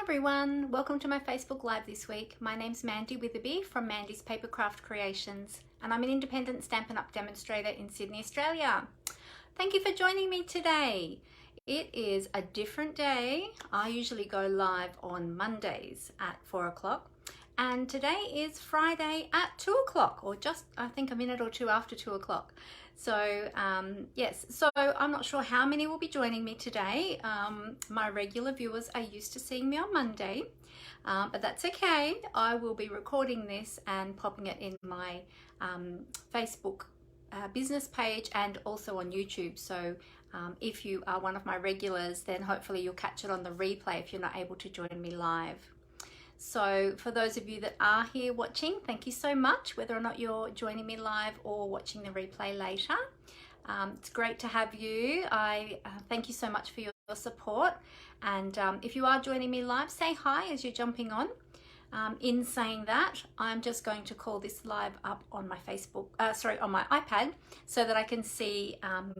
everyone, welcome to my Facebook Live this week. My name's Mandy Witherby from Mandy's Papercraft Creations, and I'm an independent Stampin' Up! Demonstrator in Sydney, Australia. Thank you for joining me today. It is a different day. I usually go live on Mondays at 4 o'clock, and today is Friday at 2 o'clock, or just I think a minute or two after 2 o'clock. So yes, so I'm not sure how many will be joining me today. My regular viewers are used to seeing me on Monday, but that's okay. I will be recording this and popping it in my Facebook business page and also on YouTube. So if you are one of my regulars, then hopefully you'll catch it on the replay if you're not able to join me live. So for those of you that are here watching, thank you so much, whether or not you're joining me live or watching the replay later. It's great to have you. I thank you so much for your support. And if you are joining me live, say hi as you're jumping on. In saying that, I'm just going to call this live up on my Facebook, on my iPad, so that I can see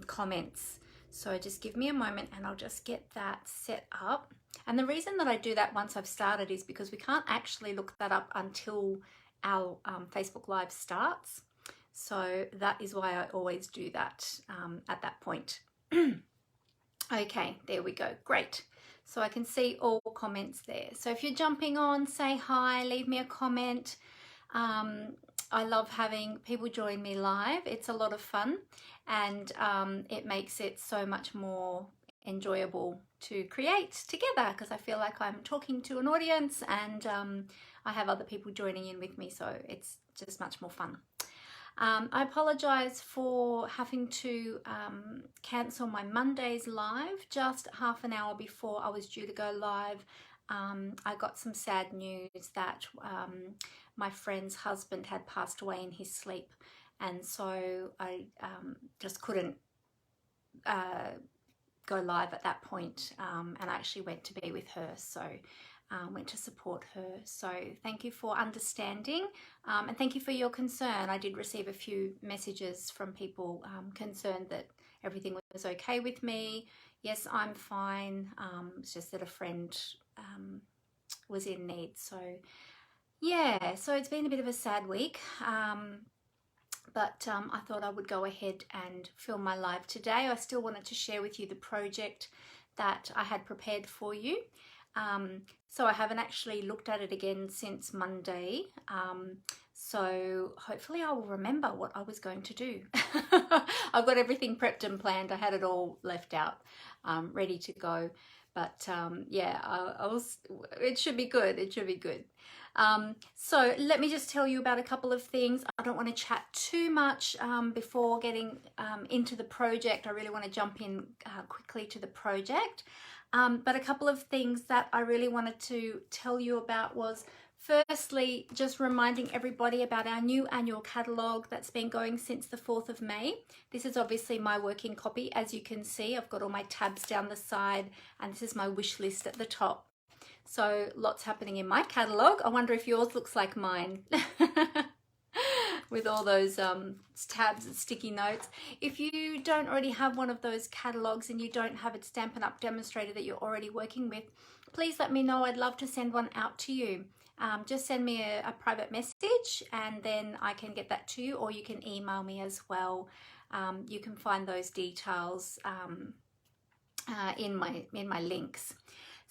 comments. So just give me a moment and I'll just get that set up. And the reason that I do that once I've started is because we can't actually look that up until our Facebook Live starts. So that is why I always do that at that point. Okay, there we go. Great. So I can see all comments there. So if you're jumping on, say hi, leave me a comment. I love having people join me live. It's a lot of fun, and it makes it so much more enjoyable to create together because I feel like I'm talking to an audience, and I have other people joining in with me, so it's just much more fun. I apologize for having to cancel my Mondays live just half an hour before I was due to go live. I got some sad news that my friend's husband had passed away in his sleep, and so I just couldn't go live at that point, and I actually went to be with her, so went to support her. So thank you for understanding, and thank you for your concern. I did receive a few messages from people concerned that everything was okay with me. Yes, I'm fine. It's just that a friend was in need. So yeah, so it's been a bit of a sad week. But I thought I would go ahead and film my live today. I still wanted to share with you the project that I had prepared for you. So I haven't actually looked at it again since Monday. So hopefully I will remember what I was going to do. I've got everything prepped and planned. I had it all left out, ready to go. But yeah, it should be good. It should be good. So let me just tell you about a couple of things. I don't want to chat too much before getting into the project. I really want to jump in quickly to the project. But a couple of things that I really wanted to tell you about was, firstly, just reminding everybody about our new annual catalogue that's been going since the 4th of May. This is obviously my working copy. As you can see, I've got all my tabs down the side, and this is my wish list at the top. So lots happening in my catalogue. I wonder if yours looks like mine with all those tabs and sticky notes. If you don't already have one of those catalogues and you don't have a Stampin' Up! Demonstrator that you're already working with, please let me know. I'd love to send one out to you. Just send me a private message and then I can get that to you, or you can email me as well. You can find those details in my links.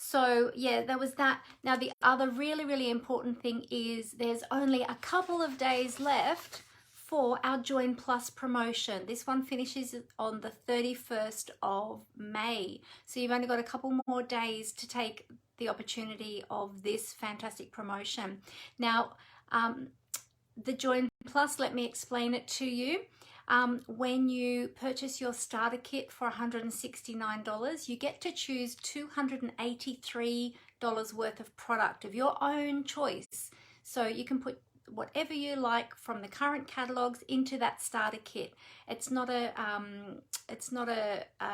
So yeah, there was that. Now the other really important thing is there's only a couple of days left for our Join Plus promotion. This one finishes on the 31st of May. So you've only got a couple more days to take the opportunity of this fantastic promotion. Now, the Join Plus, let me explain it to you. When you purchase your starter kit for $169, you get to choose $283 worth of product of your own choice. So you can put whatever you like from the current catalogs into that starter kit. It's not a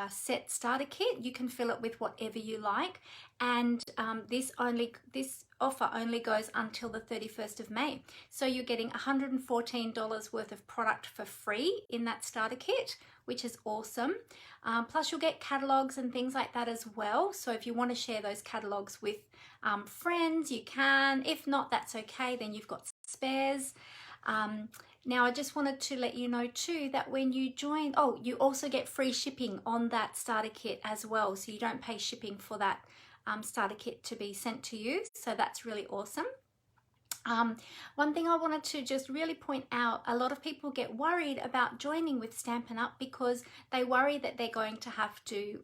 set starter kit. You can fill it with whatever you like, and this offer only goes until the 31st of May. So you're getting $114 worth of product for free in that starter kit, which is awesome. Plus you'll get catalogs and things like that as well. So if you want to share those catalogs with friends, you can. If not, that's okay. Then you've got spares. Now I just wanted to let you know too that when you join, you also get free shipping on that starter kit as well. So you don't pay shipping for that starter kit to be sent to you. So that's really awesome. One thing I wanted to just really point out, a lot of people get worried about joining with Stampin' Up because they worry that they're going to have to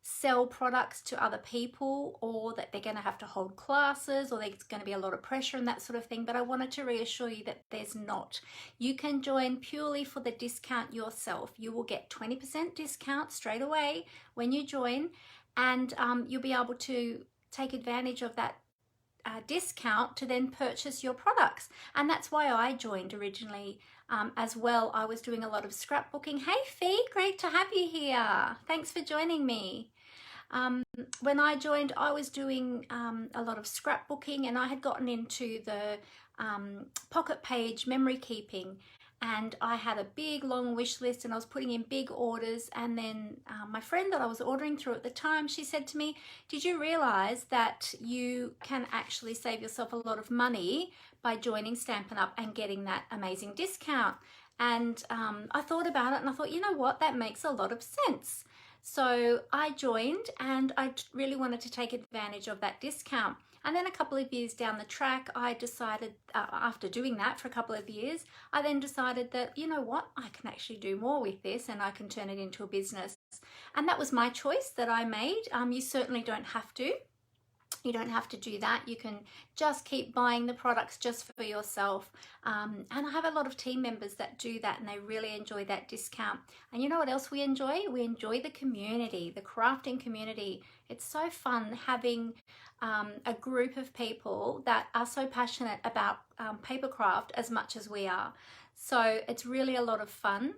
sell products to other people, or that they're going to have to hold classes, or there's going to be a lot of pressure and that sort of thing. But I wanted to reassure you that there's not. You can join purely for the discount yourself. You will get 20% discount straight away when you join, and you'll be able to take advantage of that discount to then purchase your products. And that's why I joined originally as well. I was doing a lot of scrapbooking. Hey Fee, great to have you here. Thanks for joining me. When I joined, I was doing a lot of scrapbooking, and I had gotten into the pocket page memory keeping, and I had a big long wish list, and I was putting in big orders. And then my friend that I was ordering through at the time, she said to me, did you realize that you can actually save yourself a lot of money by joining Stampin' Up and getting that amazing discount? And I thought about it, and I thought, you know what, that makes a lot of sense. So I joined, and I really wanted to take advantage of that discount. And then a couple of years down the track, I decided, after doing that for a couple of years, I then decided that, you know what, I can actually do more with this, and I can turn it into a business. And that was my choice that I made. You certainly don't have to. You don't have to do that. You can just keep buying the products just for yourself. And I have a lot of team members that do that, and they really enjoy that discount. And you know what else we enjoy? We enjoy the community, the crafting community. It's so fun having a group of people that are so passionate about paper craft as much as we are. So it's really a lot of fun.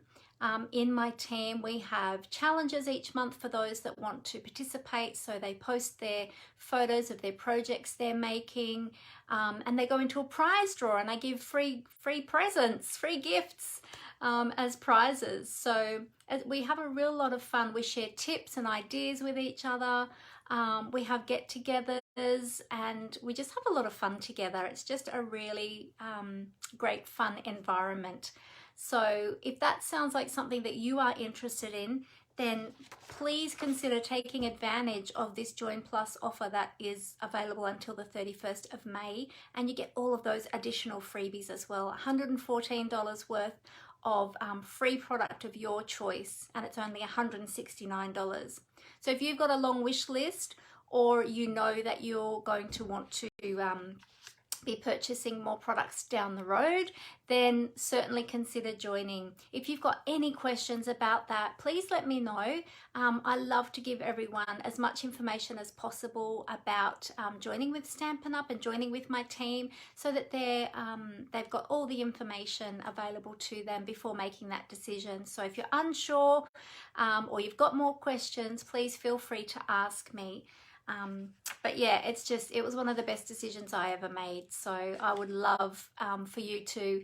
In my team, we have challenges each month for those that want to participate. So they post their photos of their projects they're making, and they go into a prize draw, and I give free presents, free gifts as prizes. So we have a real lot of fun. We share tips and ideas with each other. We have get-togethers, and we just have a lot of fun together. It's just a really great fun environment. So if that sounds like something that you are interested in, then please consider taking advantage of this Join Plus offer that is available until the 31st of May. And you get all of those additional freebies as well. $114 worth of free product of your choice, and it's only $169. So if you've got a long wish list, or you know that you're going to want to be purchasing more products down the road, then certainly consider joining. If you've got any questions about that, please let me know. I love to give everyone as much information as possible about joining with Stampin' Up and joining with my team, so that they've got all the information available to them before making that decision. So if you're unsure or you've got more questions, please feel free to ask me. But yeah, it was one of the best decisions I ever made. So I would love for you to,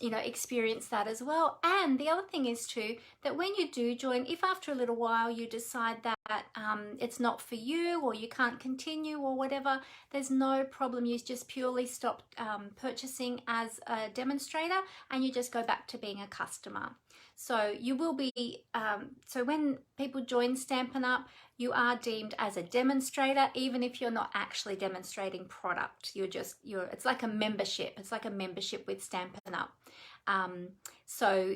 experience that as well. And the other thing is too, that when you do join, if after a little while you decide that it's not for you, or you can't continue or whatever, there's no problem. You just purely stop purchasing as a demonstrator, and you just go back to being a customer. So you will be, so when people join Stampin' Up, you are deemed as a demonstrator, even if you're not actually demonstrating product. It's like a membership. It's like a membership with Stampin' Up. So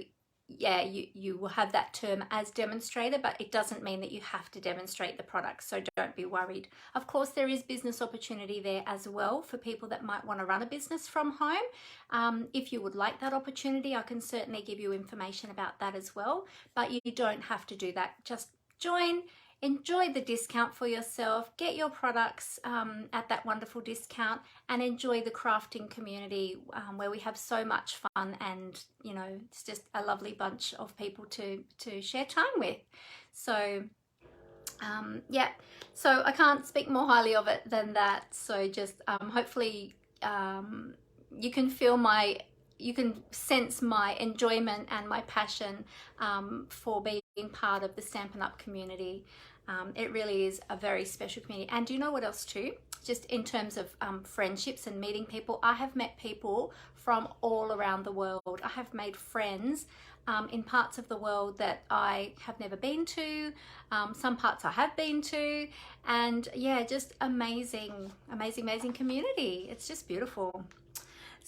yeah, you will have that term as demonstrator, but it doesn't mean that you have to demonstrate the product, so don't be worried. Of course, there is business opportunity there as well for people that might want to run a business from home. If you would like that opportunity, I can certainly give you information about that as well, but you don't have to do that. Just join, enjoy the discount for yourself, get your products at that wonderful discount, and enjoy the crafting community where we have so much fun, and it's just a lovely bunch of people to share time with. So Yeah, so I can't speak more highly of it than that. So just hopefully you can feel you can sense my enjoyment and my passion for being part of the Stampin' Up community. It really is a very special community. And do you know what else too? Just in terms of friendships and meeting people, I have met people from all around the world. I have made friends in parts of the world that I have never been to, some parts I have been to, and yeah, just amazing, amazing, amazing community. It's just beautiful.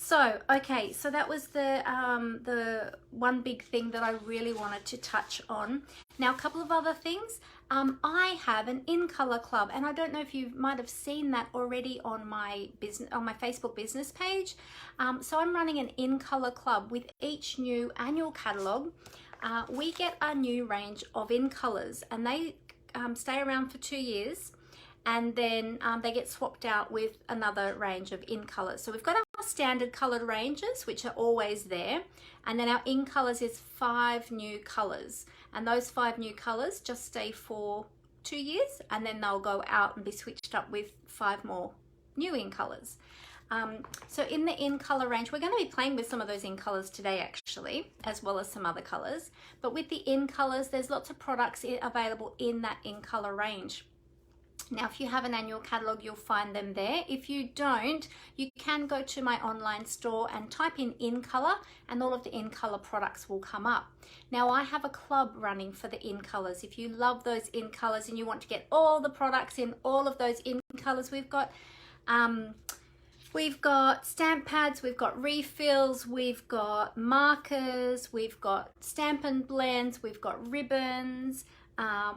So, okay, so that was the one big thing that I really wanted to touch on. Now, a couple of other things. I have an In Color Club, and I don't know if you might have seen that already on my Facebook business page. So I'm running an In Color Club. With each new annual catalogue, we get a new range of In Colors, and they stay around for 2 years. And then they get swapped out with another range of In Colors. So we've got our standard colored ranges, which are always there. And then our In Colors is 5 new colors. And those 5 new colors just stay for 2 years. And then they'll go out and be switched up with 5 more new In Colors. So in the In Color range, we're going to be playing with some of those In Colors today actually, as well as some other colors. But with the In Colors, there's lots of products available in that In Color range. Now, if you have an annual catalogue, you'll find them there. If you don't, you can go to my online store and type in Color, and all of the In Color products will come up. Now, I have a club running for the In Colors. If you love those In Colors and you want to get all the products in all of those In Colors, we've got stamp pads, we've got refills, we've got markers, we've got Stampin' Blends, we've got ribbons,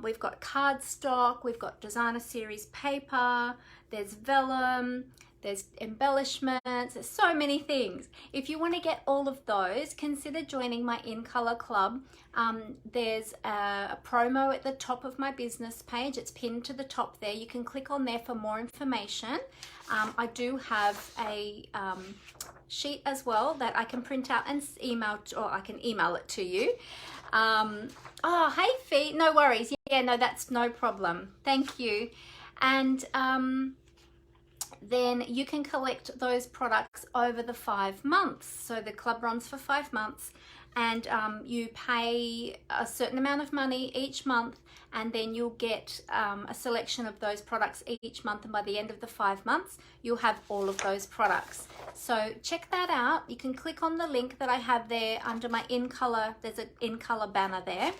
we've got cardstock, we've got designer series paper, there's vellum, there's embellishments, there's so many things. If you want to get all of those, consider joining my In Color Club. There's a promo at the top of my business page. It's pinned to the top there. You can click on there for more information. I do have a sheet as well that I can print out and email, or I can email it to you. Oh, hey Fee, no worries. Yeah, no, that's no problem. Thank you. And then you can collect those products over the 5 months. So the club runs for 5 months, and you pay a certain amount of money each month, and then you'll get a selection of those products each month, and by the end of the 5 months you'll have all of those products. So check that out. You can click on the link that I have there under my In Color. There's an In Color banner there,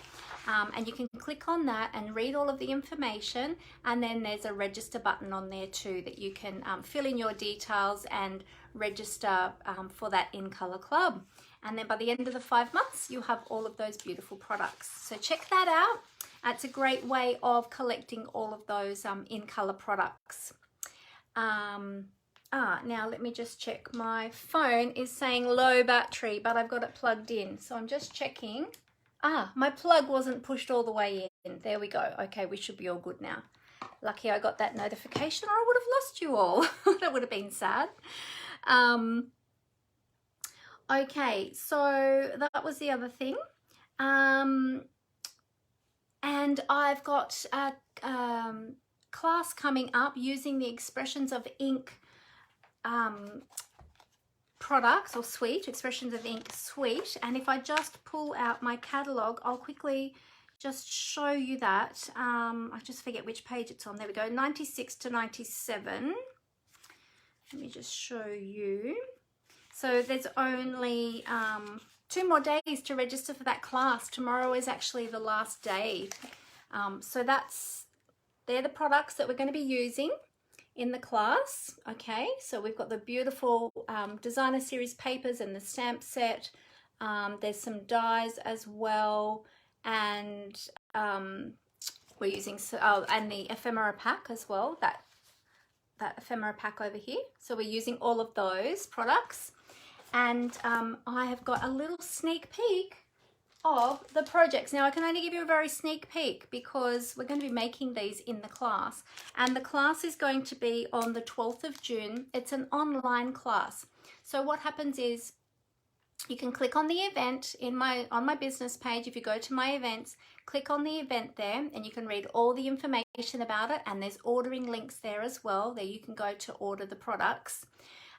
and you can click on that and read all of the information, and then there's a register button on there too that you can fill in your details and register for that In Color Club. And then by the end of the 5 months, you'll have all of those beautiful products. So check that out. It's a great way of collecting all of those In Color products. Now let me just check. My phone is saying low battery, but I've got it plugged in. So I'm just checking. My plug wasn't pushed all the way in. There we go. Okay, we should be all good now. Lucky I got that notification, or I would have lost you all. That would have been sad. Okay, so that was the other thing. And I've got a class coming up using the Expressions of Ink products, or suite, Expressions of Ink suite. And if I just pull out my catalogue, I'll quickly just show you that. I just forget which page it's on. There we go, 96 to 97. Let me just show you. So there's only 2 more days to register for that class. Tomorrow is actually the last day. So they're the products that we're going to be using in the class. Okay, so we've got the beautiful designer series papers and the stamp set. There's some dies as well, and we're using and the ephemera pack as well. That ephemera pack over here. So we're using all of those products. And I have got a little sneak peek of the projects. Now I can only give you a very sneak peek because we're going to be making these in the class, and the class is going to be on the 12th of June. It's an online class. So what happens is you can click on the event on my business page. If you go to my events, click on the event there and you can read all the information about it, and there's ordering links there as well. There you can go to order the products.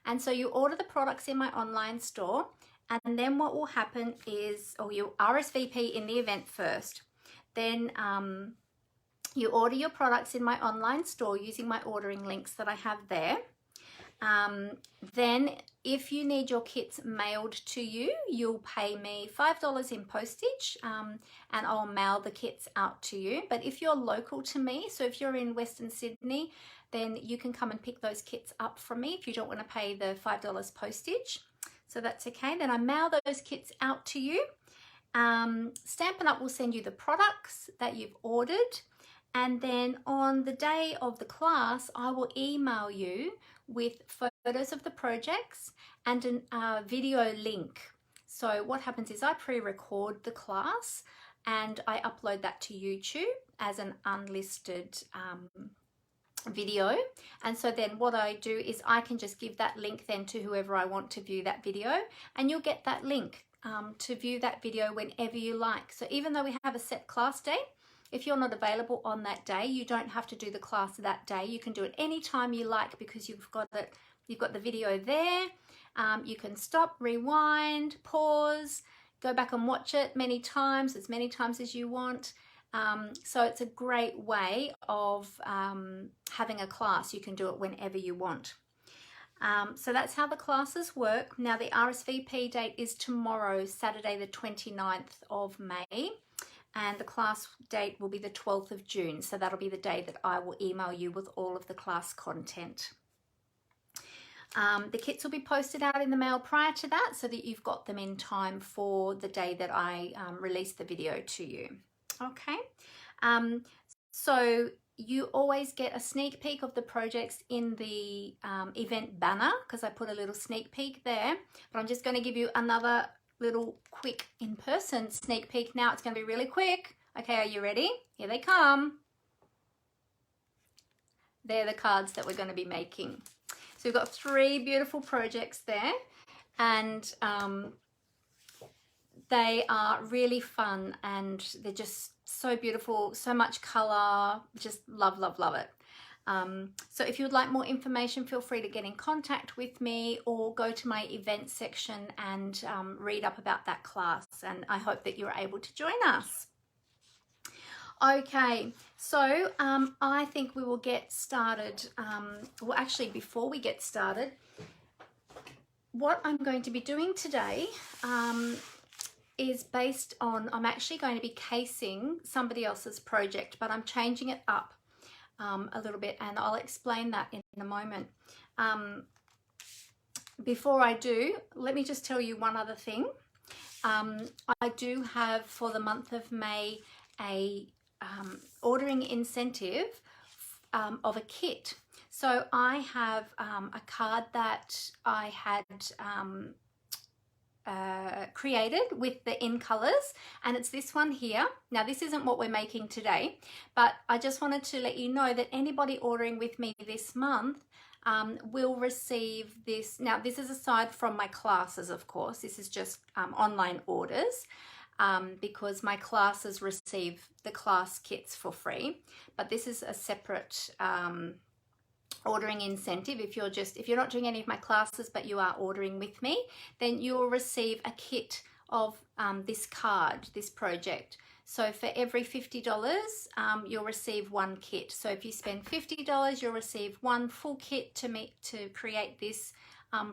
And so you order the products in my online store, and then what will happen is, or you RSVP in the event first. Then you order your products in my online store using my ordering links that I have there. Then if you need your kits mailed to you, you'll pay me $5 in postage, and I'll mail the kits out to you. But if you're local to me, so if you're in Western Sydney, then you can come and pick those kits up from me if you don't want to pay the $5 postage. So that's okay. Then I mail those kits out to you. Stampin' Up will send you the products that you've ordered. And then on the day of the class, I will email you with photos of the projects and a video link. So what happens is I pre-record the class and I upload that to YouTube as an unlisted video. And so then what I do is I can just give that link then to whoever I want to view that video, and you'll get that link to view that video whenever you like. So even though we have a set class date, if you're not available on that day, you don't have to do the class that day. You can do it anytime you like because you've got the video there. You can stop, rewind, pause, go back and watch it many times as you want. So it's a great way of having a class. You can do it whenever you want. So that's how the classes work. Now the RSVP date is tomorrow, Saturday the 29th of May. And the class date will be the 12th of June. So that'll be the day that I will email you with all of the class content. The kits will be posted out in the mail prior to that so that you've got them in time for the day that I release the video to you. Okay. So you always get a sneak peek of the projects in the event banner, because I put a little sneak peek there. But I'm just going to give you another little quick in-person sneak peek now. It's going to be really quick. Okay, are you ready? Here they come. They're the cards that we're going to be making. So we've got 3 beautiful projects there, and they are really fun and they're just so beautiful, so much color, just love, love, love it. So if you would like more information, feel free to get in contact with me or go to my event section and read up about that class, and I hope that you're able to join us. Okay, so I think we will get started. Well, actually, before we get started, what I'm going to be doing today is based on, I'm actually going to be casing somebody else's project, but I'm changing it up a little bit, and I'll explain that in a moment. Before I do, let me just tell you one other thing. I do have for the month of May a ordering incentive of a kit. So I have a card that I had created with the in colors, and it's this one here. Now this isn't what we're making today, but I just wanted to let you know that anybody ordering with me this month will receive this. Now this is aside from my classes, of course. This is just online orders, because my classes receive the class kits for free, but this is a separate ordering incentive. If you're not doing any of my classes but you are ordering with me, then you'll receive a kit of this card, this project. So for every $50 you'll receive 1 kit. So if you spend $50, you'll receive 1 full kit to create this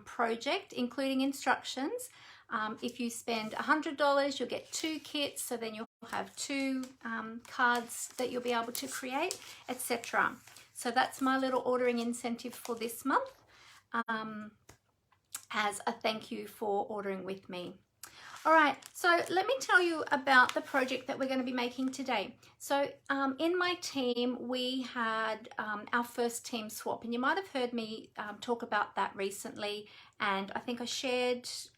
project, including instructions. If you spend $100, you'll get 2 kits, so then you'll have 2 cards that you'll be able to create, etc. So that's my little ordering incentive for this month, as a thank you for ordering with me. All right, so let me tell you about the project that we're going to be making today. So in my team, we had our first team swap, and you might have heard me talk about that recently. And I think I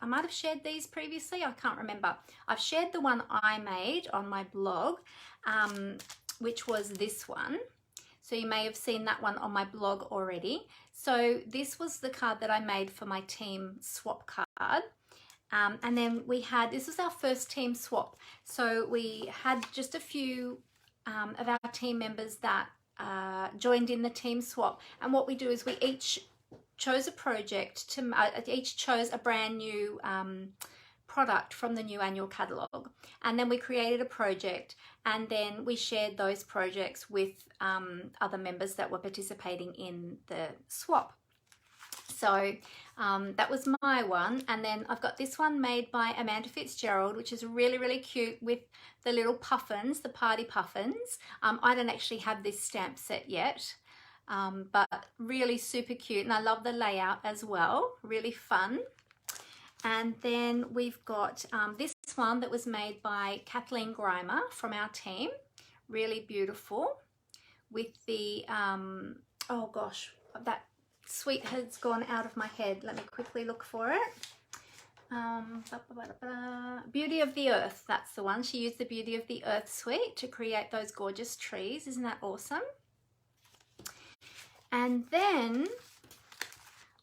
might have shared these previously. I can't remember. I've shared the one I made on my blog, which was this one. So you may have seen that one on my blog already. So this was the card that I made for my team swap card. And then we had, this was our first team swap. So we had just a few of our team members that joined in the team swap. And what we do is we each chose a project, each chose a brand new product from the new annual catalogue, and then we created a project, and then we shared those projects with other members that were participating in the swap. So that was my one, and then I've got this one made by Amanda Fitzgerald, which is really, really cute with the little puffins, the party puffins. I don't actually have this stamp set yet, but really super cute, and I love the layout as well, really fun. And then we've got this one that was made by Kathleen Grimer from our team, really beautiful with the, oh gosh, that suite has gone out of my head. Let me quickly look for it. Beauty of the Earth, that's the one. She used the Beauty of the Earth suite to create those gorgeous trees. Isn't that awesome? And then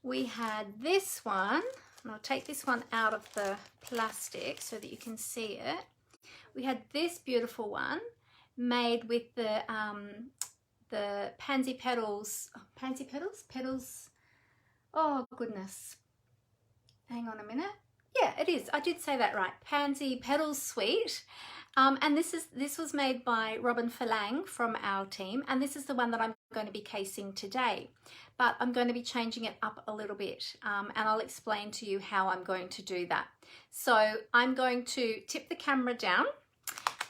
we had this one, and I'll take this one out of the plastic so that you can see it. We had this beautiful one made with the Pansy Petals, oh goodness, hang on a minute. Yeah, it is, I did say that right, Pansy Petals Suite. And this was made by Robin Falang from our team, and this is the one that I'm going to be casing today, but I'm going to be changing it up a little bit, and I'll explain to you how I'm going to do that. So I'm going to tip the camera down,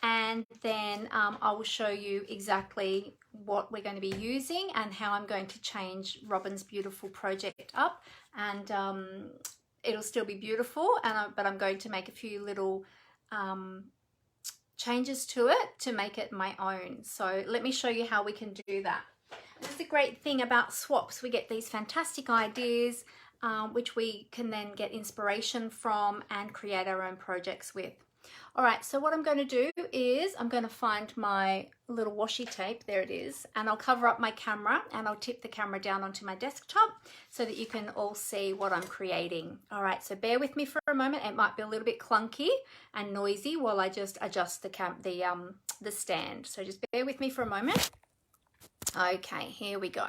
and then I will show you exactly what we're going to be using and how I'm going to change Robin's beautiful project up, and it'll still be beautiful, but I'm going to make a few little changes to it to make it my own. So let me show you how we can do that. That's the great thing about swaps. We get these fantastic ideas which we can then get inspiration from and create our own projects with. All right, so what I'm going to do is I'm going to find my little washi tape, there it is, and I'll cover up my camera, and I'll tip the camera down onto my desktop so that you can all see what I'm creating. All right, so bear with me for a moment. It might be a little bit clunky and noisy while I just adjust the stand. So just bear with me for a moment. Okay, here we go.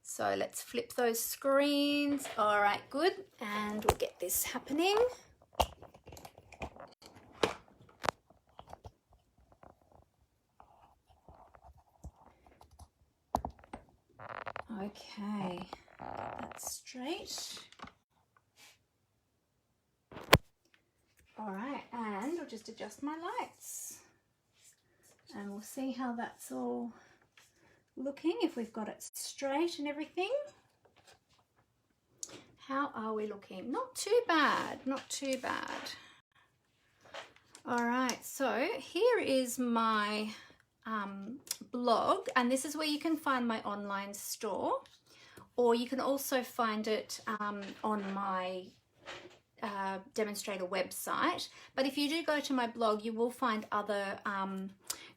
So let's flip those screens. All right, good, and we'll get this happening. Okay, that's straight. All right, and I'll just adjust my lights, and we'll see how that's all looking, if we've got it straight and everything. How are we looking? Not too bad, not too bad. All right, so here is my blog, and this is where you can find my online store, or you can also find it on my demonstrator website. But if you do go to my blog, you will find other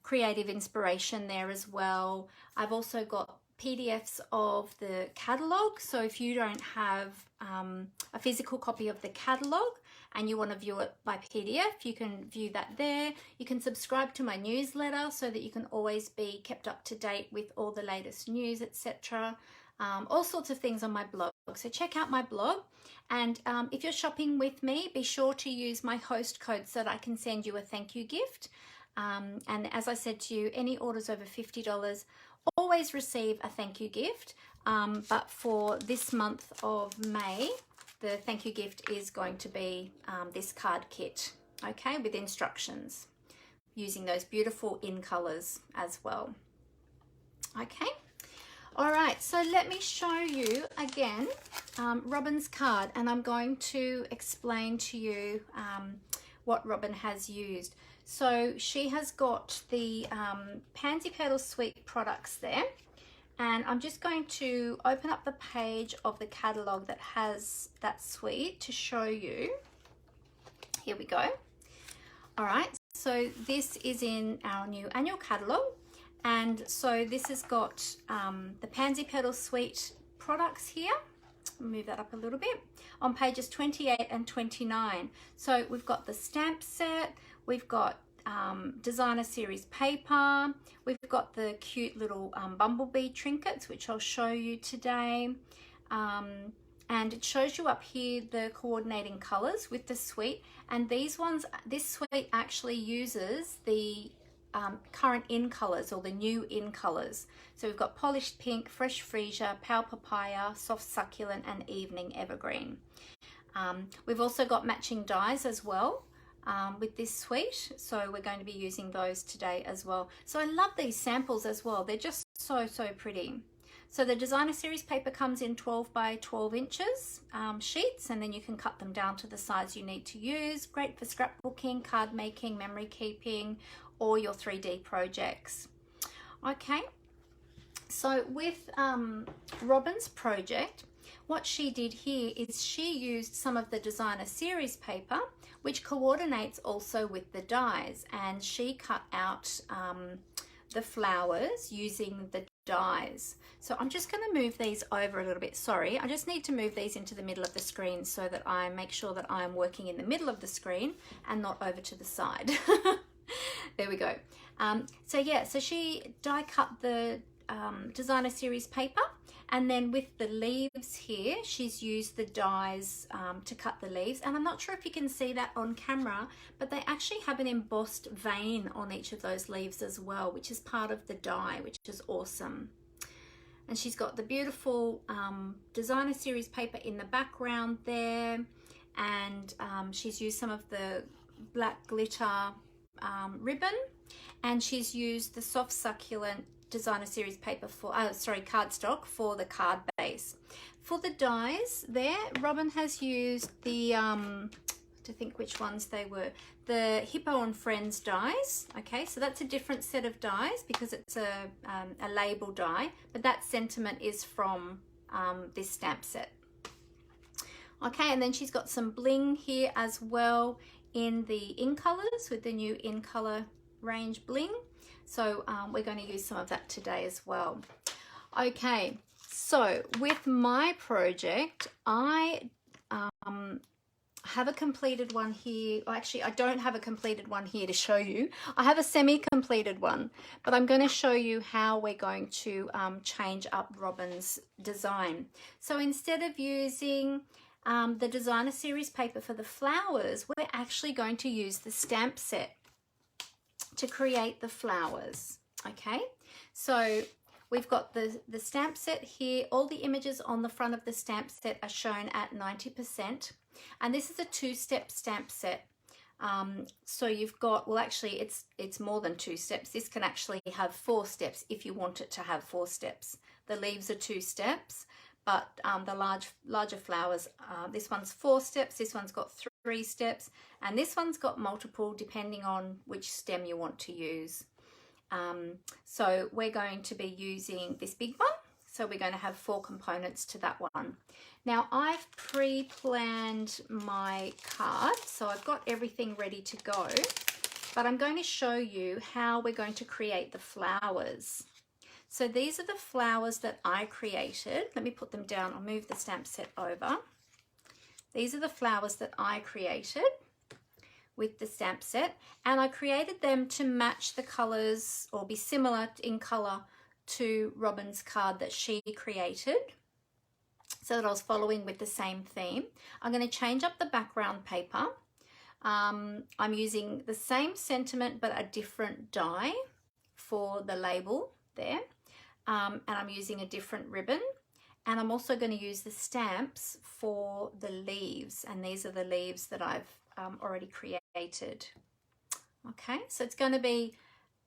creative inspiration there as well. I've also got PDFs of the catalogue, so if you don't have a physical copy of the catalogue and you want to view it by PDF, you can view that there. You can subscribe to my newsletter so that you can always be kept up to date with all the latest news, etc. All sorts of things on my blog. So check out my blog, and if you're shopping with me, be sure to use my host code so that I can send you a thank you gift. And as I said to you, any orders over $50 always receive a thank you gift, but for this month of May, the thank you gift is going to be this card kit, okay, with instructions using those beautiful in colors as well. Okay, all right, so let me show you again Robin's card, and I'm going to explain to you what Robin has used. So she has got the Pansy Petals Suite products there, and I'm just going to open up the page of the catalogue that has that suite to show you. Here we go. All right, so this is in our new annual catalogue, and so this has got the Pansy Petals Suite products here. move that up a little bit, on pages 28 and 29. So we've got the stamp set, we've got designer series paper, we've got the cute little bumblebee trinkets, which I'll show you today. And it shows you up here the coordinating colors with the suite, and this suite actually uses the current in colors, or the new in colors. So we've got polished pink, fresh freesia, pale papaya, soft succulent, and evening evergreen. We've also got matching dies as well with this suite, so we're going to be using those today as well. So I love these samples as well, they're just so pretty. So the designer series paper comes in 12 by 12 inches sheets, and then you can cut them down to the size you need to use. Great for scrapbooking, card making, memory keeping, or your 3D projects. Okay, so with Robin's project, what she did here is she used some of the designer series paper, which coordinates also with the dies, and she cut out the flowers using the dies. So I'm just going to move these over a little bit. Sorry, I just need to move these into the middle of the screen so that I make sure that I am working in the middle of the screen and not over to the side. There we go. So yeah, so she die cut the designer series paper, and then with the leaves here, she's used the dies to cut the leaves. And I'm not sure if you can see that on camera, but they actually have an embossed vein on each of those leaves as well, which is part of the die, which is awesome. And she's got the beautiful designer series paper in the background there, and she's used some of the black glitter ribbon, and she's used the soft succulent designer series paper for cardstock for the card base. For the dies there, Robin has used the to think which ones they were, the Hippo and Friends dies. Okay, so that's a different set of dies because it's a label die, but that sentiment is from this stamp set. Okay, and then she's got some bling here as well in the in colors with the new in color range bling. So we're going to use some of that today as well. Okay, so with my project, I have a completed one here. Well, actually, I don't have a completed one here to show you. I have a semi-completed one, but I'm going to show you how we're going to change up Robin's design. So instead of using the designer series paper for the flowers, we're actually going to use the stamp set to create the flowers. Okay, so we've got the stamp set here. All the images on the front of the stamp set are shown at 90%, and this is a two-step stamp set. So you've got, well, actually it's more than 2 steps. This can actually have 4 steps if you want it to have 4 steps. The leaves are 2 steps, but the larger flowers, this one's 4 steps, this one's got 3 steps, and this one's got multiple depending on which stem you want to use. So we're going to be using this big one, so we're going to have 4 components to that one. Now I've pre-planned my card, so I've got everything ready to go, but I'm going to show you how we're going to create the flowers. So these are the flowers that I created. Let me put them down. I'll move the stamp set over. These are the flowers that I created with the stamp set, and I created them to match the colors or be similar in color to Robin's card that she created, so that I was following with the same theme. I'm going to change up the background paper. I'm using the same sentiment but a different die for the label there. And I'm using a different ribbon, and I'm also going to use the stamps for the leaves, and these are the leaves that I've already created. Okay, so it's going to be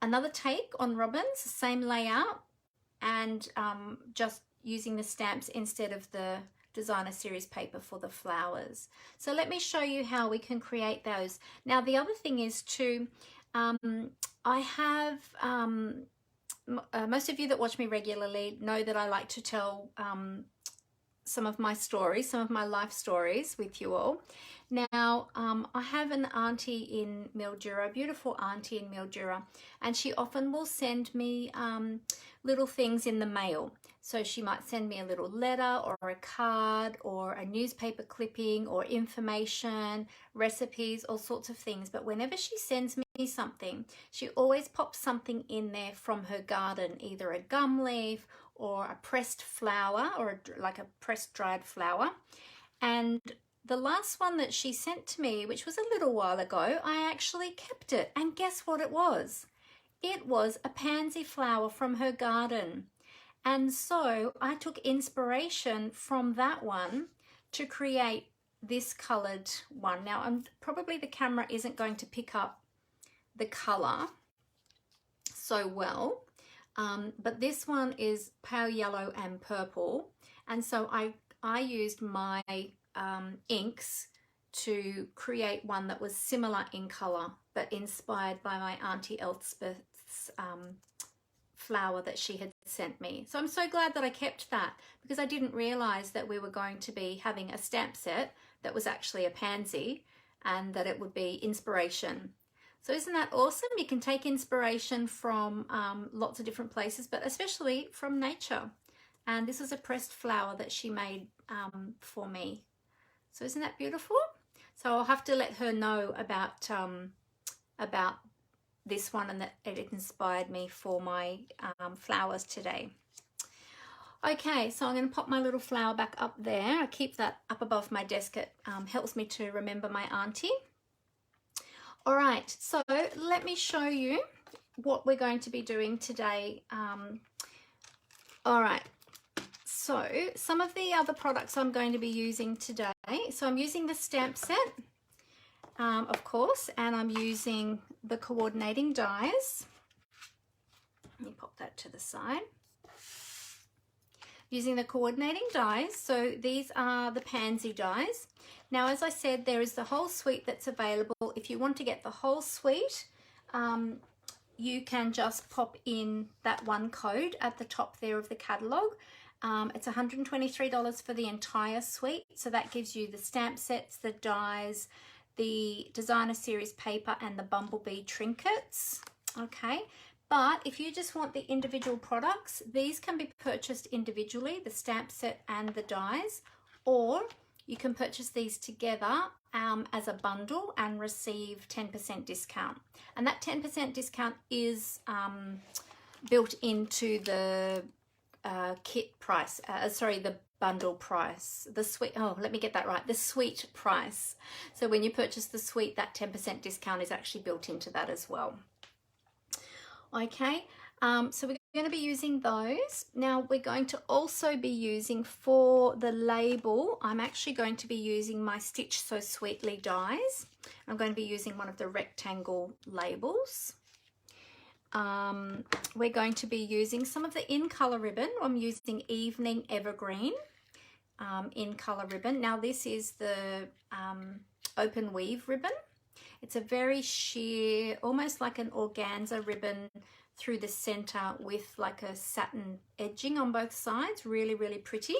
another take on Robin's, same layout, and just using the stamps instead of the designer series paper for the flowers. So let me show you how we can create those. Now the other thing is to, I have most of you that watch me regularly know that I like to tell some of my stories, some of my life stories with you all. Now, I have an auntie in Mildura, beautiful auntie in Mildura, and she often will send me little things in the mail. So she might send me a little letter or a card or a newspaper clipping or information, recipes, all sorts of things. But whenever she sends me something, she always pops something in there from her garden, either a gum leaf or a pressed flower or like a pressed dried flower. And the last one that she sent to me, which was a little while ago, I actually kept it. And guess what it was? It was a pansy flower from her garden. And so I took inspiration from that one to create this colored one. Now, probably the camera isn't going to pick up the color so well, but this one is pale yellow and purple. And so I used my inks to create one that was similar in color, but inspired by my Auntie Elspeth's flower that she had sent me. So I'm so glad that I kept that, because I didn't realize that we were going to be having a stamp set that was actually a pansy and that it would be inspiration. So isn't that awesome? You can take inspiration from lots of different places, but especially from nature. And this is a pressed flower that she made for me. So isn't that beautiful? So I'll have to let her know about this one and that it inspired me for my flowers today. Okay, so I'm going to pop my little flower back up there. I keep that up above my desk. It helps me to remember my auntie. All right, so let me show you what we're going to be doing today. All right, so some of the other products I'm going to be using today. So I'm using the stamp set, of course, and I'm using the coordinating dies. Let me pop that to the side. Using the coordinating dies, so these are the pansy dies. Now, as I said, there is the whole suite that's available. If you want to get the whole suite, you can just pop in that one code at the top there of the catalogue. It's $123 for the entire suite, so that gives you the stamp sets, the dies, the designer series paper, and the bumblebee trinkets. Okay, but if you just want the individual products, these can be purchased individually, the stamp set and the dies, or you can purchase these together as a bundle and receive 10% discount. And that 10% discount is built into the kit price, the bundle price, the suite, let me get that right, the suite price. So when you purchase the suite, that 10% discount is actually built into that as well. Okay, so we're going to be using those. Now we're going to also be using, for the label, I'm actually going to be using my Stitch So Sweetly dies. I'm going to be using one of the rectangle labels. We're going to be using some of the in color ribbon. I'm using Evening Evergreen in color ribbon. Now this is the open weave ribbon. It's a very sheer, almost like an organza ribbon through the center with like a satin edging on both sides. Really, really pretty.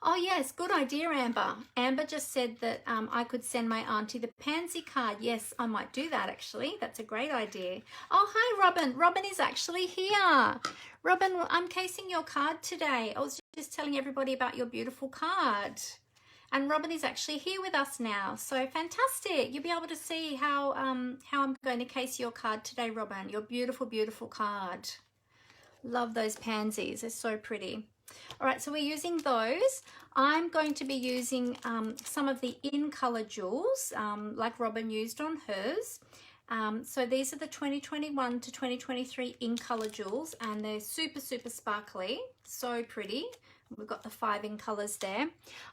Oh yes, good idea, Amber. Amber just said that I could send my auntie the pansy card. Yes, I might do that actually. That's a great idea. Oh, hi Robin. Robin is actually here. Robin, I'm casing your card today. I was just telling everybody about your beautiful card. And Robin is actually here with us now. So fantastic. You'll be able to see how I'm going to case your card today, Robin. Your beautiful, beautiful card. Love those pansies. They're so pretty. All right, so we're using those. I'm going to be using some of the in color jewels like Robin used on hers. So these are the 2021 to 2023 in color jewels, and they're super, super sparkly. So pretty. We've got the 5 in colors there.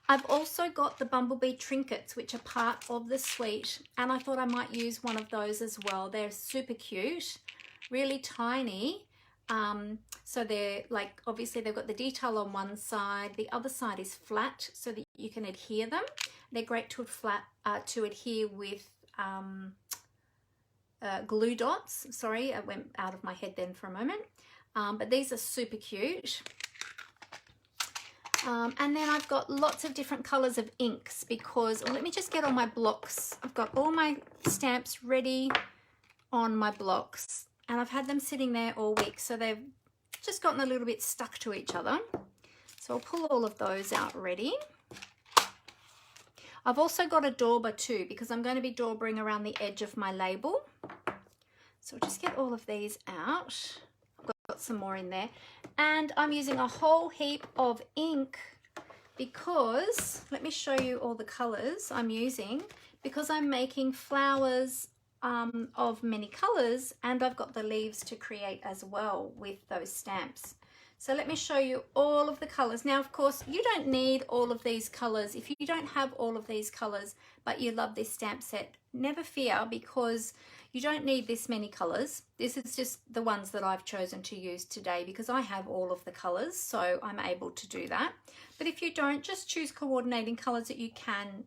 I've also got the bumblebee trinkets, which are part of the suite, and I thought I might use one of those as well. They're super cute, really tiny. So they're like, obviously they've got the detail on one side, the other side is flat so that you can adhere them. They're great to adhere with glue dots. Sorry, I went out of my head then for a moment. But these are super cute. And then I've got lots of different colors of inks because, let me just get all my blocks. I've got all my stamps ready on my blocks and I've had them sitting there all week, so they've just gotten a little bit stuck to each other. So I'll pull all of those out ready. I've also got a dauber too because I'm going to be daubering around the edge of my label. So I'll just get all of these out. I've got some more in there. And I'm using a whole heap of ink because, let me show you all the colors I'm using, because I'm making flowers of many colors and I've got the leaves to create as well with those stamps. So let me show you all of the colors. Now, of course, you don't need all of these colors. If you don't have all of these colors, but you love this stamp set, never fear, because you don't need this many colors. This is just the ones that I've chosen to use today because I have all of the colors, so I'm able to do that. But if you don't, just choose coordinating colors that you can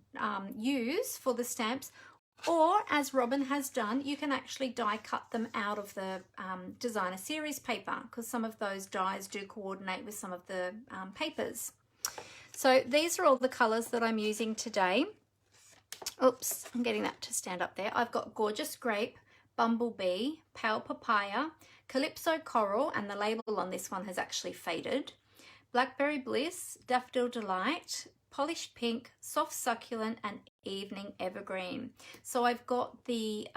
use for the stamps. Or, as Robin has done, you can actually die cut them out of the designer series paper because some of those dies do coordinate with some of the papers. So these are all the colours that I'm using today. Oops, I'm getting that to stand up there. I've got Gorgeous Grape, Bumblebee, Pale Papaya, Calypso Coral, and the label on this one has actually faded, Blackberry Bliss, Daffodil Delight, Polished Pink, Soft Succulent, and Evening Evergreen. So I've got the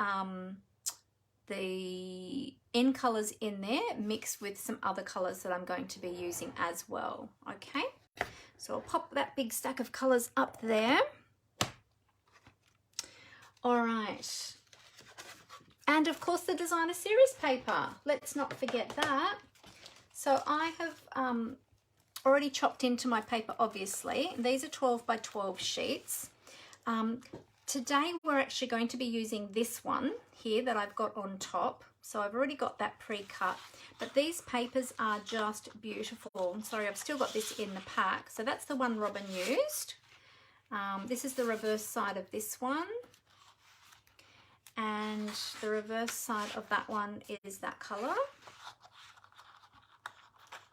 end colours in there mixed with some other colours that I'm going to be using as well. Okay, so I'll pop that big stack of colours up there. All right, and of course the designer series paper. Let's not forget that. So I have already chopped into my paper, obviously. These are 12 by 12 sheets. Today we're actually going to be using this one here that I've got on top. So I've already got that pre-cut, but these papers are just beautiful. Sorry, I've still got this in the pack. So that's the one Robin used. This is the reverse side of this one. And the reverse side of that one is that colour.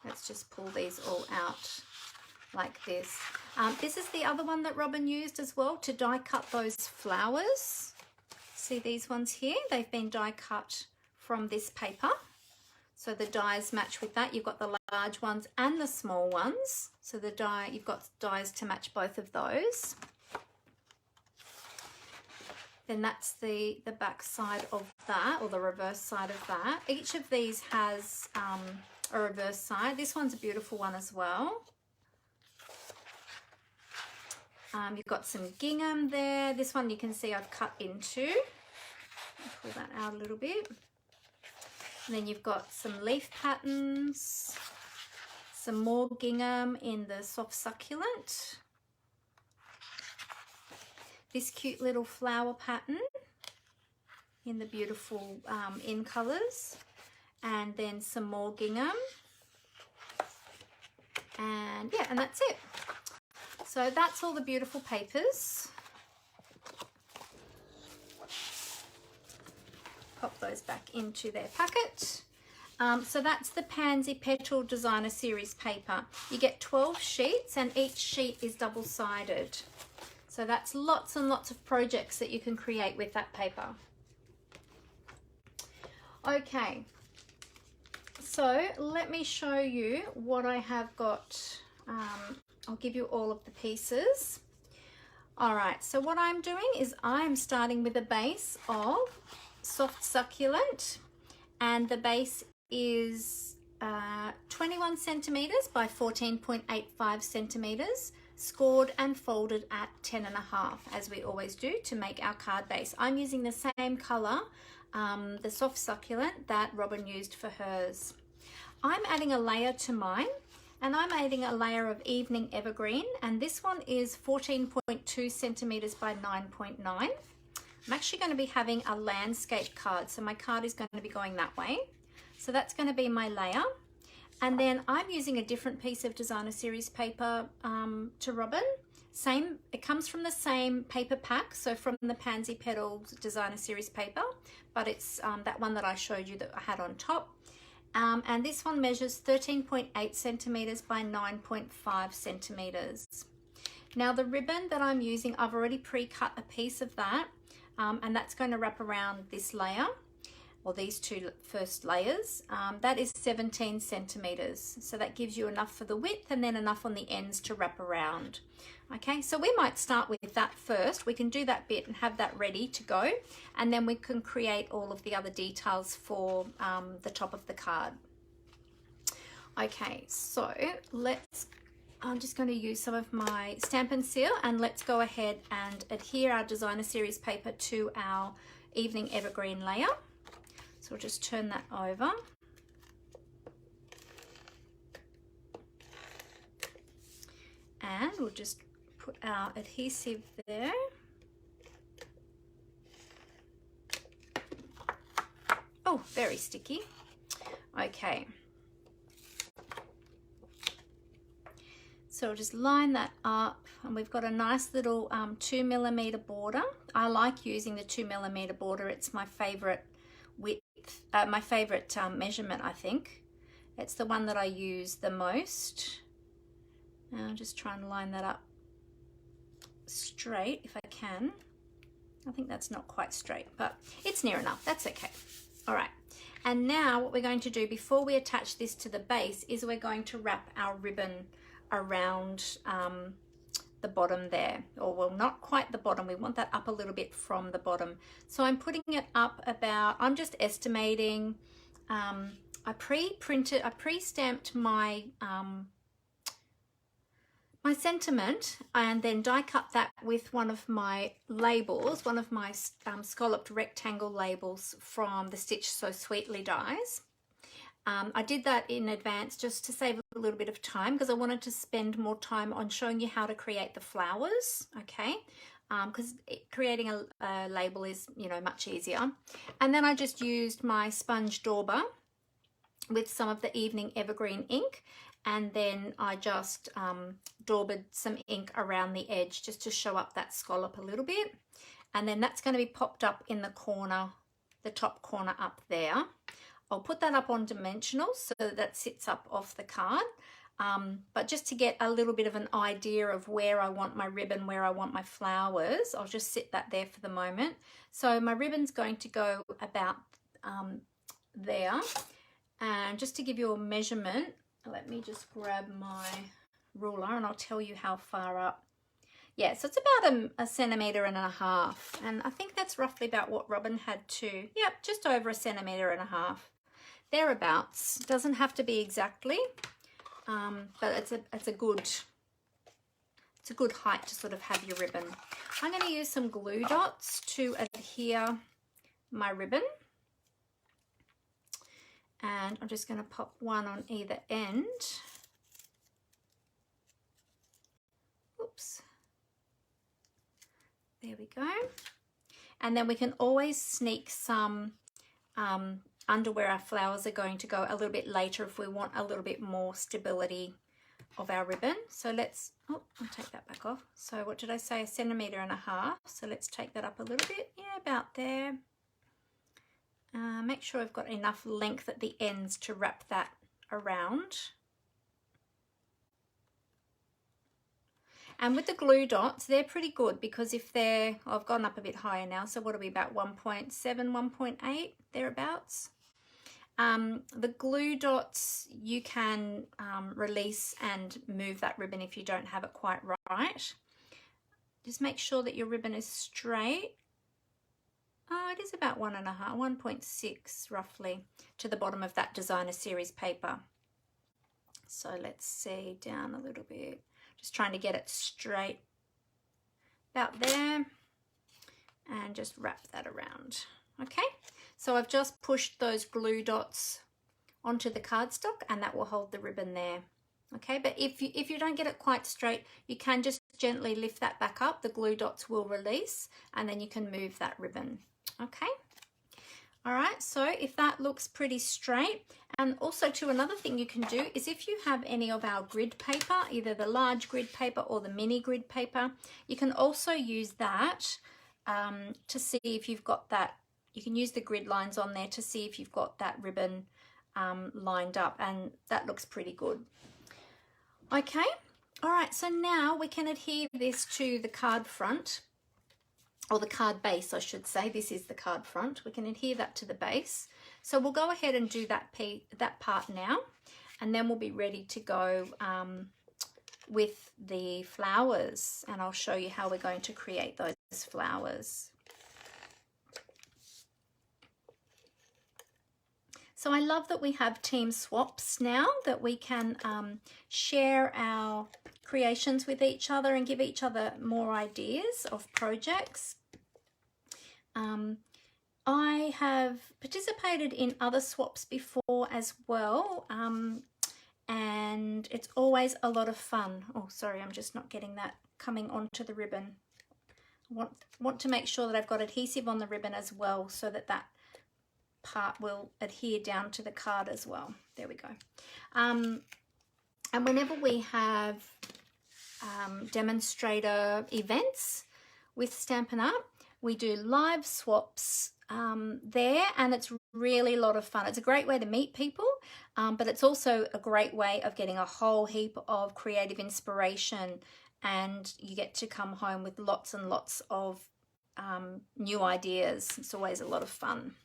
Let's just pull these all out like this. This is the other one that Robin used as well to die cut those flowers. See these ones here? They've been die cut from this paper. So the dies match with that. You've got the large ones and the small ones. So the die, you've got dies to match both of those. Then that's the back side of that, or the reverse side of that. Each of these has a reverse side. This one's a beautiful one as well. You've got some gingham there. This one you can see I've cut into. I'll pull that out a little bit. And then you've got some leaf patterns, some more gingham in the soft succulent. This cute little flower pattern in the beautiful in colours, and then some more gingham, and yeah, and that's it. So that's all the beautiful papers. Pop those back into their packet. So that's the Pansy Petal Designer Series paper. You get 12 sheets and each sheet is double-sided. So that's lots and lots of projects that you can create with that paper. Okay, so let me show you what I have got. I'll give you all of the pieces. All right, so what I'm doing is I'm starting with a base of soft succulent, and the base is 21 centimeters by 14.85 centimeters, scored and folded at 10.5, as we always do to make our card base. I'm using the same color, the soft succulent that Robin used for hers. I'm adding a layer to mine, and I'm adding a layer of Evening Evergreen, and this one is 14.2 centimeters by 9.9. I'm actually going to be having a landscape card, so my card is going to be going that way. So that's going to be my layer. And then I'm using a different piece of Designer Series paper to Robin. It comes from the same paper pack, so from the Pansy Petals Designer Series paper, but it's that one that I showed you that I had on top. And this one measures 13.8 centimeters by 9.5 centimeters. Now the ribbon that I'm using, I've already pre-cut a piece of that, and that's going to wrap around this layer, or these two first layers. That is 17 centimeters. So that gives you enough for the width and then enough on the ends to wrap around. Okay, so we might start with that first. We can do that bit and have that ready to go, and then we can create all of the other details for the top of the card. Okay, so I'm just going to use some of my Stamp and Seal, and let's go ahead and adhere our designer series paper to our evening evergreen layer. So we'll just turn that over. And we'll just put our adhesive there. Oh, very sticky. Okay. So we'll just line that up, and we've got a nice little 2mm border. I like using the 2mm border. It's my favorite width, my favorite measurement, I think. It's the one that I use the most. And I'll just try and line that up straight if I can. I think that's not quite straight, but it's near enough. That's okay. All right. And now what we're going to do before we attach this to the base is we're going to wrap our ribbon around the bottom there, or well, not quite the bottom. We want that up a little bit from the bottom. So I'm putting it up about, I'm just estimating, I pre-stamped my my sentiment, and then die cut that with one of my labels, one of my scalloped rectangle labels from the Stitch So Sweetly dies. I did that in advance just to save a little bit of time, because I wanted to spend more time on showing you how to create the flowers, okay? Because creating a label is, you know, much easier. And then I just used my sponge dauber with some of the evening evergreen ink, and then I just daubered some ink around the edge just to show up that scallop a little bit. And then that's going to be popped up in the corner, the top corner up there. I'll put that up on dimensional so that sits up off the card, but just to get a little bit of an idea of where I want my ribbon, where I want my flowers, I'll just sit that there for the moment. So my ribbon's going to go about there, and just to give you a measurement, let me just grab my ruler and I'll tell you how far up. Yeah, so it's about a centimetre and a half, and I think that's roughly about what Robin had too. Yep, just over a centimetre and a half. Thereabouts. Doesn't have to be exactly, but it's a good height to sort of have your ribbon. I'm going to use some glue dots to adhere my ribbon, and I'm just going to pop one on either end. Oops. There we go. And then we can always sneak some under where our flowers are going to go a little bit later if we want a little bit more stability of our ribbon. So let's, oh, I'll take that back off. So what did I say, a centimetre and a half. So let's take that up a little bit. Yeah, about there. Make sure I've got enough length at the ends to wrap that around. And with the glue dots, they're pretty good, because if they're, oh, I've gone up a bit higher now, so what are we, about 1.7, 1.8, thereabouts. The glue dots, you can release and move that ribbon if you don't have it quite right. Just make sure that your ribbon is straight. Oh, it is about 1.5, 1.6 roughly to the bottom of that designer series paper. So let's see, down a little bit. Just trying to get it straight about there, and just wrap that around. Okay, so I've just pushed those glue dots onto the cardstock, and that will hold the ribbon there. Okay, but if you don't get it quite straight, you can just gently lift that back up. The glue dots will release, and then you can move that ribbon. Okay. All right, so if that looks pretty straight, and also too, another thing you can do is if you have any of our grid paper, either the large grid paper or the mini grid paper, you can also use that to see if you've got that. You can use the grid lines on there to see if you've got that ribbon lined up, and that looks pretty good. Okay, all right, so now we can adhere this to the card front, or the card base, I should say. This is the card front. We can adhere that to the base. So we'll go ahead and do that part now, and then we'll be ready to go with the flowers, and I'll show you how we're going to create those flowers. So I love that we have team swaps now, that we can share our creations with each other and give each other more ideas of projects. I have participated in other swaps before as well, and it's always a lot of fun. Oh, sorry, I'm just not getting that coming onto the ribbon. I want to make sure that I've got adhesive on the ribbon as well, so that that part will adhere down to the card as well. There we go. And whenever we have demonstrator events with Stampin' Up, we do live swaps there, and it's really a lot of fun. It's a great way to meet people, but it's also a great way of getting a whole heap of creative inspiration, and you get to come home with lots and lots of new ideas. It's always a lot of fun.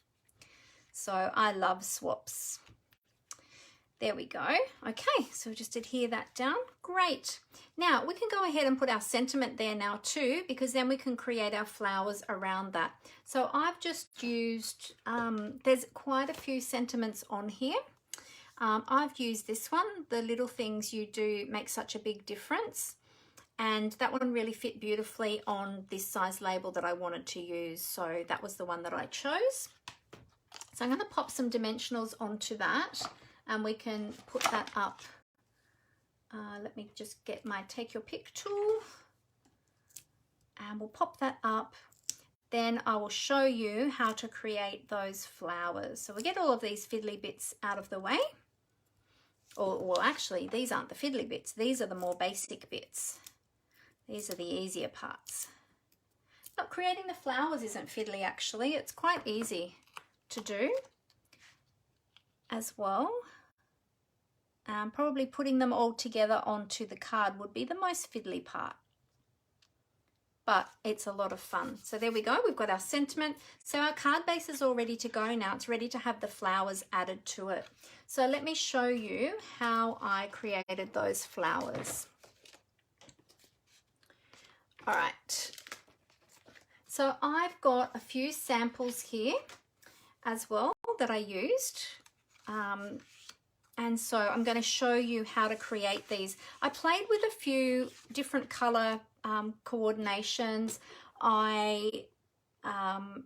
So I love swaps. There we go. Okay, so just adhere that down. Great. Now we can go ahead and put our sentiment there now too, because then we can create our flowers around that. So I've just used, there's quite a few sentiments on here. I've used this one, the little things you do make such a big difference. And that one really fit beautifully on this size label that I wanted to use. So that was the one that I chose. So I'm going to pop some dimensionals onto that, and we can put that up. Let me just get my Take Your Pick tool, and we'll pop that up. Then I will show you how to create those flowers. So we get all of these fiddly bits out of the way. Or, well, actually, these aren't the fiddly bits. These are the more basic bits. These are the easier parts. But creating the flowers isn't fiddly, actually. It's quite easy to do as well. Probably putting them all together onto the card would be the most fiddly part, but it's a lot of fun. So there we go, we've got our sentiment. So our card base is all ready to go now. It's ready to have the flowers added to it. So let me show you how I created those flowers. All right, so I've got a few samples here as well that I used, and so I'm going to show you how to create these. I played with a few different color coordinations. I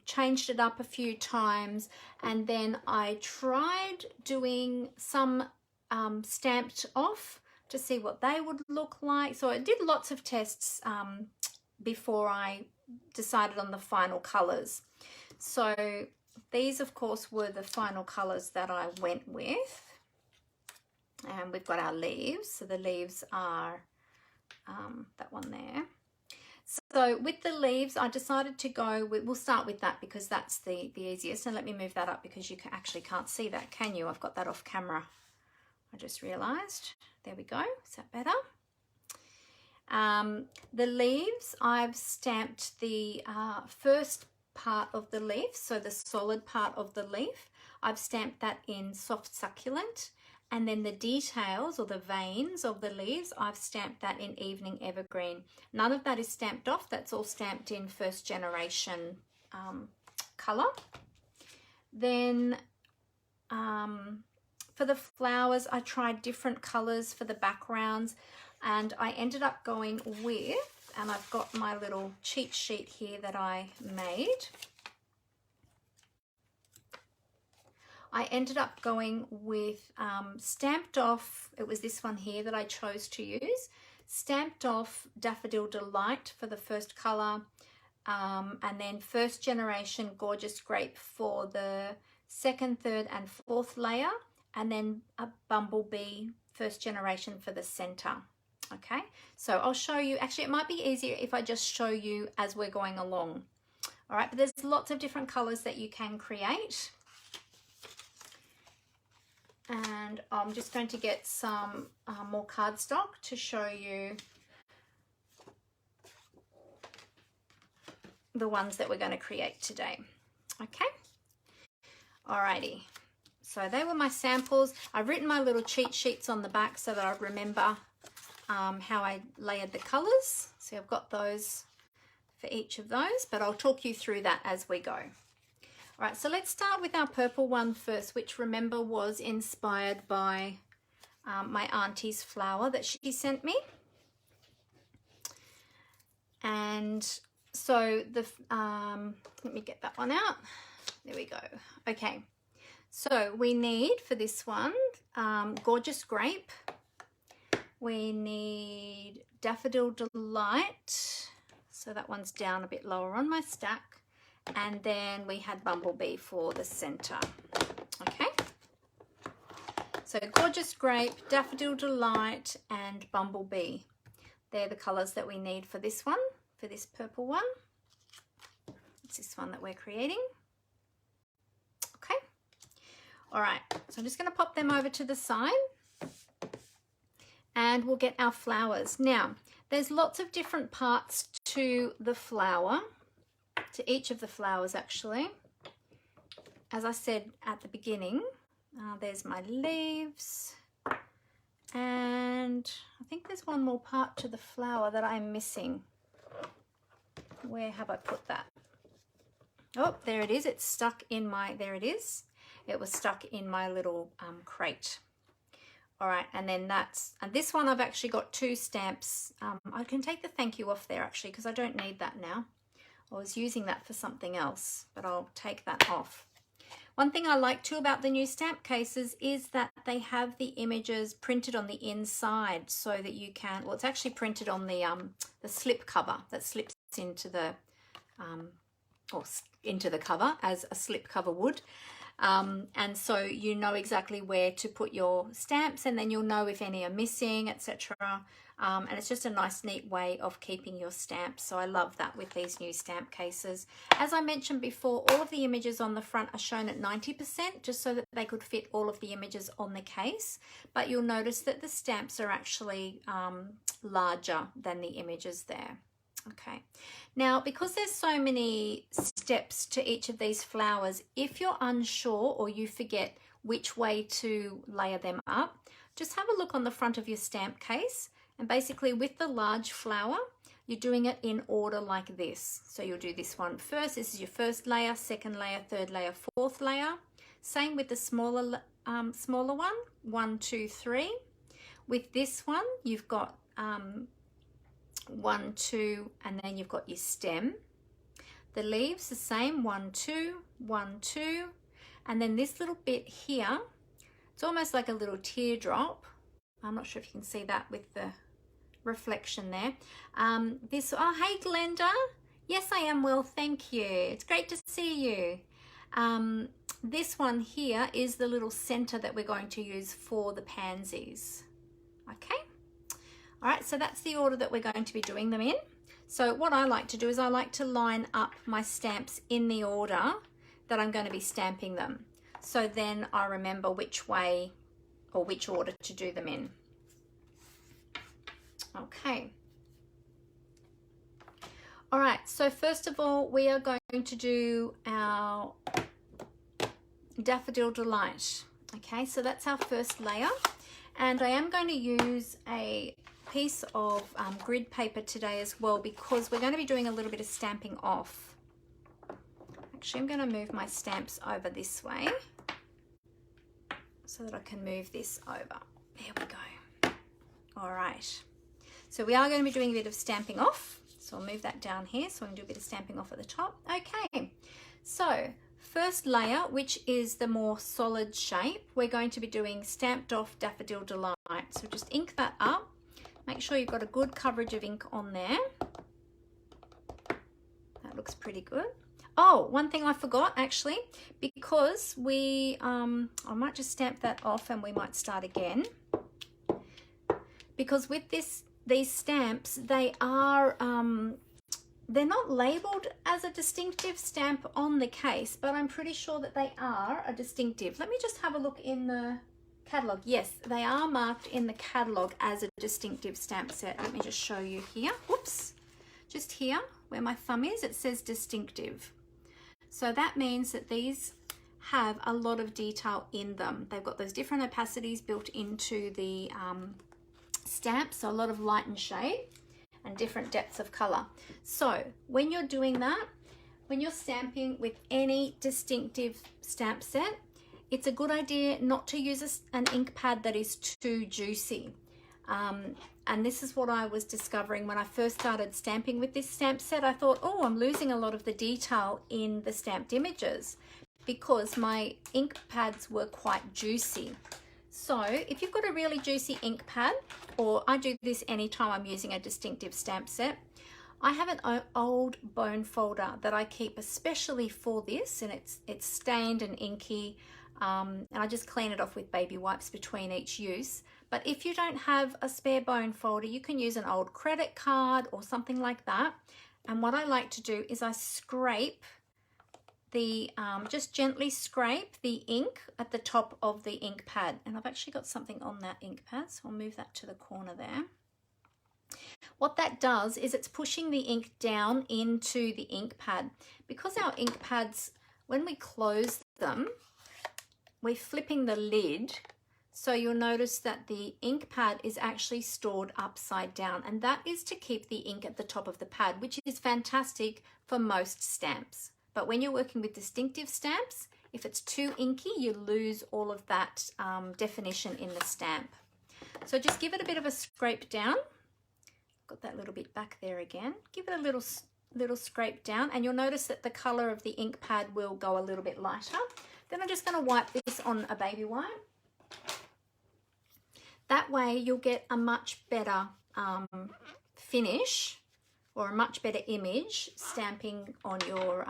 changed it up a few times, and then I tried doing some stamped off to see what they would look like. So I did lots of tests before I decided on the final colors. So these, of course, were the final colors that I went with. And we've got our leaves. So the leaves are that one there. So with the leaves, I decided to go with, we'll start with that because that's the easiest. And let me move that up because you actually can't see that, can you? I've got that off camera. I just realized. There we go. Is that better? The leaves, I've stamped the first part of the leaf, so the solid part of the leaf. I've stamped that in soft succulent, and then the details or the veins of the leaves, I've stamped that in evening evergreen. None of that is stamped off. That's all stamped in first generation color. Then for the flowers, I tried different colors for the backgrounds, and I ended up going with, and I've got my little cheat sheet here that I made. I ended up going with stamped off, it was this one here that I chose to use, stamped off Daffodil Delight for the first colour, and then first generation Gorgeous Grape for the second, third and fourth layer, and then a Bumblebee first generation for the centre. Okay, so I'll show you, actually it might be easier if I just show you as we're going along. All right, but there's lots of different colours that you can create. And I'm just going to get some more cardstock to show you the ones that we're going to create today. Okay, alrighty, so they were my samples. I've written my little cheat sheets on the back so that I remember how I layered the colors. So I've got those for each of those, but I'll talk you through that as we go. All right, so let's start with our purple one first, which remember was inspired by my auntie's flower that she sent me. And so the let me get that one out. There we go. Okay, so we need for this one Gorgeous Grape. We need Daffodil Delight. So that one's down a bit lower on my stack. And then we had Bumblebee for the center. Okay, so Gorgeous Grape, Daffodil Delight, and Bumblebee. They're the colors that we need for this one, for this purple one. It's this one that we're creating. Okay, all right, so I'm just going to pop them over to the side and we'll get our flowers. Now, there's lots of different parts to the flower, to each of the flowers actually. As I said at the beginning, there's my leaves, and I think there's one more part to the flower that I'm missing. Where have I put that? Oh, there it is. It's stuck in my, there it is. It was stuck in my little crate. All right, and then that's, and this one I've actually got two stamps. I can take the thank you off there actually because I don't need that now. I was using that for something else, but I'll take that off. One thing I like too about the new stamp cases is that they have the images printed on the inside so that you can, well, it's actually printed on the slip cover that slips into the, or into the cover as a slip cover would. And so you know exactly where to put your stamps, and then you'll know if any are missing, etc. And it's just a nice, neat way of keeping your stamps. So I love that with these new stamp cases. As I mentioned before, all of the images on the front are shown at 90%, just so that they could fit all of the images on the case. But you'll notice that the stamps are actually larger than the images there. Okay, now because there's so many steps to each of these flowers, if you're unsure or you forget which way to layer them up, just have a look on the front of your stamp case, and basically with the large flower you're doing it in order like this. So you'll do this one first. This is your first layer, second layer, third layer, fourth layer. Same with the smaller one, 1, 2, 3. With this one you've got 1, 2, and then you've got your stem. The leaves the same, 1, 2, 1, 2, and then this little bit here, it's almost like a little teardrop. I'm not sure if you can see that with the reflection there. This, oh hey Glenda, yes I am well, thank you, it's great to see you. This one here is the little center that we're going to use for the pansies. Okay. All right, so that's the order that we're going to be doing them in. So what I like to do is I like to line up my stamps in the order that I'm going to be stamping them. So then I remember which way or which order to do them in. Okay. All right, so first of all, we are going to do our Daffodil Delight. Okay, so that's our first layer. And I am going to use a piece of grid paper today as well, because we're going to be doing a little bit of stamping off. Actually, I'm going to move my stamps over this way so that I can move this over. There we go. All right, so we are going to be doing a bit of stamping off, so I'll move that down here so I can do a bit of stamping off at the top. Okay, so first layer, which is the more solid shape, we're going to be doing Stamped Off Daffodil Delight. So just ink that up. Make sure you've got a good coverage of ink on there. That looks pretty good. Oh, one thing I forgot actually, because we, I might just stamp that off and we might start again. Because with these stamps, they are, they're not labeled as a distinctive stamp on the case, but I'm pretty sure that they are a distinctive. Let me just have a look in the Catalogue, yes, they are marked in the catalogue as a distinctive stamp set. Let me just show you here. Whoops. Just here where my thumb is, it says distinctive. So that means that these have a lot of detail in them. They've got those different opacities built into the stamp, so a lot of light and shade and different depths of color. So when you're doing that, when you're stamping with any distinctive stamp set, it's a good idea not to use an ink pad that is too juicy. And this is what I was discovering when I first started stamping with this stamp set. I thought, oh, I'm losing a lot of the detail in the stamped images because my ink pads were quite juicy. So if you've got a really juicy ink pad, or I do this anytime I'm using a distinctive stamp set, I have an old bone folder that I keep especially for this, and it's stained and inky. And I just clean it off with baby wipes between each use. But if you don't have a spare bone folder, you can use an old credit card or something like that. And what I like to do is I scrape the, just gently scrape the ink at the top of the ink pad. And I've actually got something on that ink pad, so I'll move that to the corner there. What that does is it's pushing the ink down into the ink pad. Because our ink pads, when we close them, we're flipping the lid, so you'll notice that the ink pad is actually stored upside down, and that is to keep the ink at the top of the pad, which is fantastic for most stamps. But when you're working with distinctive stamps, if it's too inky, you lose all of that definition in the stamp. So just give it a bit of a scrape down. Got that little bit back there again. Give it a little scrape down, and you'll notice that the color of the ink pad will go a little bit lighter. Then I'm just going to wipe this on a baby wipe. That way you'll get a much better finish, or a much better image stamping on your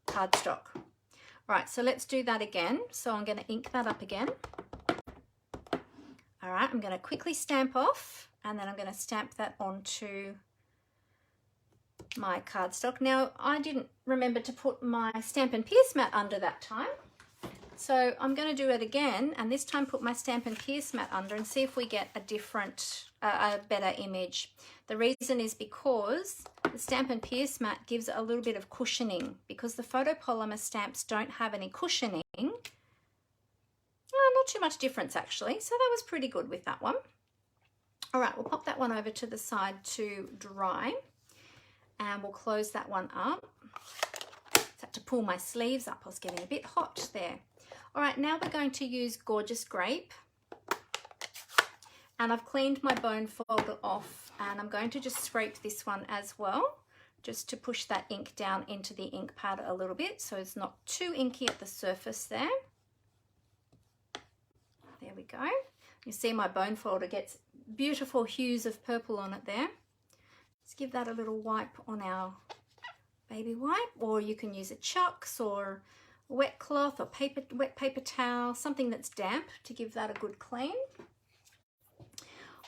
cardstock. Right, so let's do that again. So I'm going to ink that up again. All right, I'm going to quickly stamp off, and then I'm going to stamp that onto my cardstock. Now, I didn't remember to put my Stamp and Pierce mat under that time, so I'm going to do it again, and this time put my Stamp and Pierce mat under and see if we get a different, a better image. The reason is because the Stamp and Pierce mat gives a little bit of cushioning, because the photopolymer stamps don't have any cushioning. Oh, not too much difference actually, so that was pretty good with that one. All right, we'll pop that one over to the side to dry. And we'll close that one up. Just had to pull my sleeves up. I was getting a bit hot there. All right, now we're going to use Gorgeous Grape. And I've cleaned my bone folder off, and I'm going to just scrape this one as well, just to push that ink down into the ink pad a little bit so it's not too inky at the surface there. There we go. You see my bone folder gets beautiful hues of purple on it there. Let's give that a little wipe on our baby wipe, or you can use a chucks or a wet cloth or wet paper towel, something that's damp, to give that a good clean.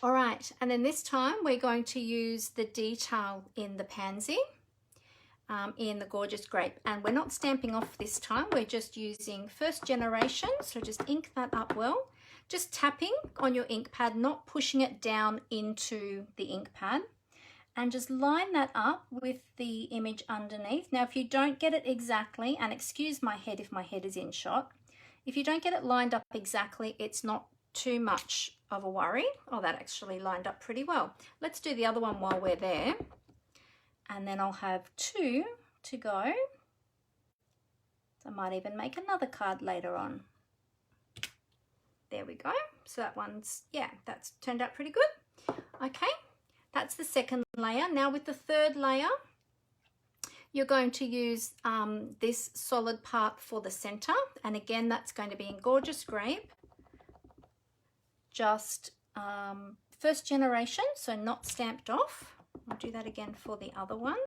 All right, and then this time we're going to use the detail in the pansy, in the Gorgeous Grape, and we're not stamping off this time, we're just using first generation, so just ink that up well. Just tapping on your ink pad, not pushing it down into the ink pad. And just line that up with the image underneath. Now, if you don't get it exactly, and excuse my head if my head is in shot, if you don't get it lined up exactly, it's not too much of a worry. Oh, that actually lined up pretty well. Let's do the other one while we're there. And then I'll have two to go. So I might even make another card later on. There we go. So that one's, yeah, that's turned out pretty good. Okay. That's the second layer. Now with the third layer, you're going to use this solid part for the center. And again, that's going to be in Gorgeous Grape. Just first generation, so not stamped off. I'll do that again for the other one.